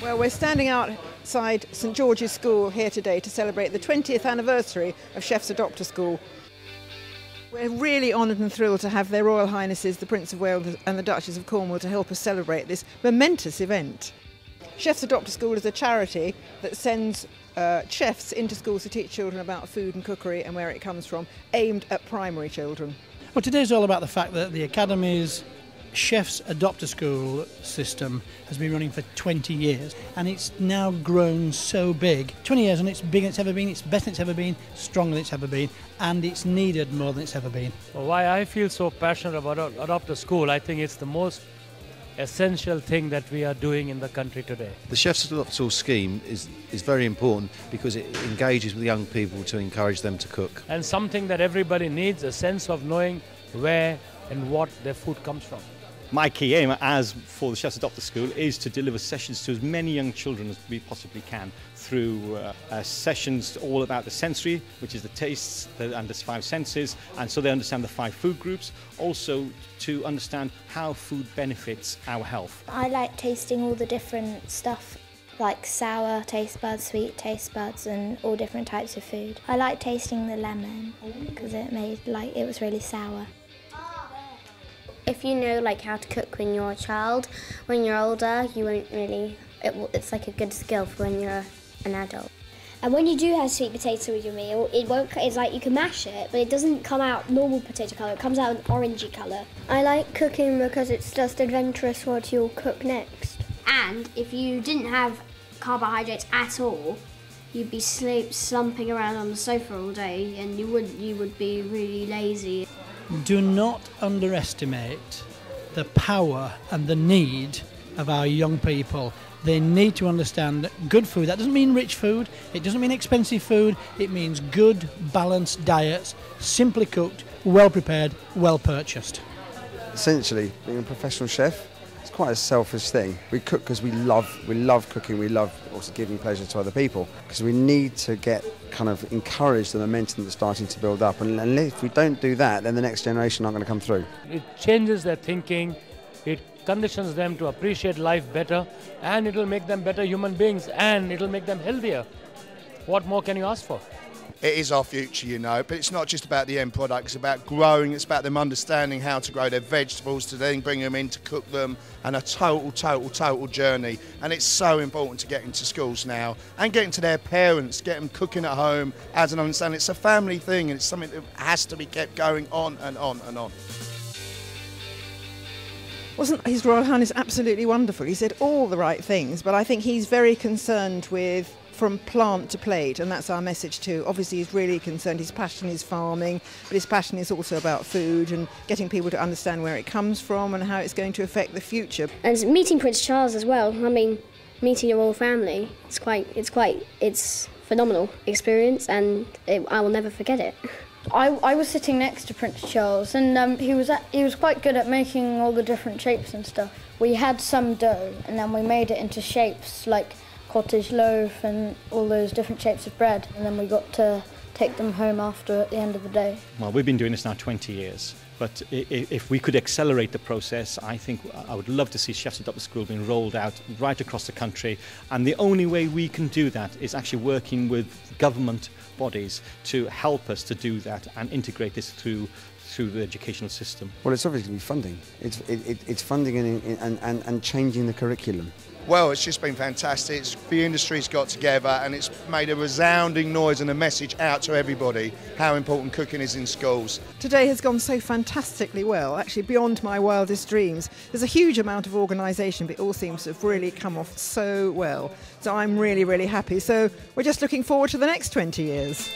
Well, we're standing outside St George's School here today to celebrate the 20th anniversary of Chefs Adopt a School. We're really honoured and thrilled to have Their Royal Highnesses the Prince of Wales and the Duchess of Cornwall to help us celebrate this momentous event. Chefs Adopt a School is a charity that sends chefs into schools to teach children about food and cookery and where it comes from, aimed at primary children. Well, today's all about the fact that the Academy's Chefs Adopt a School system has been running for 20 years and it's now grown so big. 20 years and it's bigger than it's ever been, it's better than it's ever been, stronger than it's ever been, and it's needed more than it's ever been. Well, why I feel so passionate about Adopt a School, I think it's the most essential thing that we are doing in the country today. The Chefs Adopt a School scheme is very important because it engages with young people to encourage them to cook. And something that everybody needs, a sense of knowing where and what their food comes from. My key aim as for the Chefs Adopt a School is to deliver sessions to as many young children as we possibly can through sessions all about the sensory, which is the tastes and the 5 senses, and so they understand the 5 food groups, also to understand how food benefits our health. I like tasting all the different stuff, like sour taste buds, sweet taste buds, and all different types of food. I like tasting the lemon because it was really sour. If you know how to cook when you're a child, when you're older, you won't really. It's like a good skill for when you're an adult. And when you do have sweet potato with your meal, it's like you can mash it, but it doesn't come out normal potato colour, it comes out an orangey colour. I like cooking because it's just adventurous what you'll cook next. And if you didn't have carbohydrates at all, you'd be slumping around on the sofa all day and you would be really lazy. Do not underestimate the power and the need of our young people. They need to understand that good food, that doesn't mean rich food, it doesn't mean expensive food, it means good, balanced diets, simply cooked, well prepared, well purchased. Essentially, being a professional chef, it's quite a selfish thing. We cook because we love cooking, we love also giving pleasure to other people, because we need to encourage the momentum that's starting to build up, and if we don't do that, then the next generation aren't going to come through. It changes their thinking, it conditions them to appreciate life better, and it will make them better human beings, and it will make them healthier. What more can you ask for? It is our future, but it's not just about the end product, it's about growing, it's about them understanding how to grow their vegetables, to then bring them in to cook them, and a total journey. And it's so important to get into schools now, and get into their parents, get them cooking at home, as an understanding. It's a family thing, and it's something that has to be kept going on and on and on. Wasn't His Royal Highness absolutely wonderful? He said all the right things, but I think he's very concerned with from plant to plate, and that's our message too. Obviously he's really concerned, his passion is farming, but his passion is also about food and getting people to understand where it comes from and how it's going to affect the future. And meeting Prince Charles as well, meeting your royal family, it's phenomenal experience, and I will never forget it. I was sitting next to Prince Charles, and he was quite good at making all the different shapes and stuff. We had some dough, and then we made it into shapes like cottage loaf and all those different shapes of bread, and then we got to take them home after at the end of the day. Well, we've been doing this now 20 years, but if we could accelerate the process, I think I would love to see Chefs Adopt a School being rolled out right across the country, and the only way we can do that is actually working with government bodies to help us to do that and integrate this through the educational system. Well, it's obviously going to be funding. It's funding and changing the curriculum. Well, it's just been fantastic. The industry's got together and it's made a resounding noise and a message out to everybody how important cooking is in schools. Today has gone so fantastically well, actually beyond my wildest dreams. There's a huge amount of organisation, but it all seems to have really come off so well. So I'm really, really happy. So we're just looking forward to the next 20 years.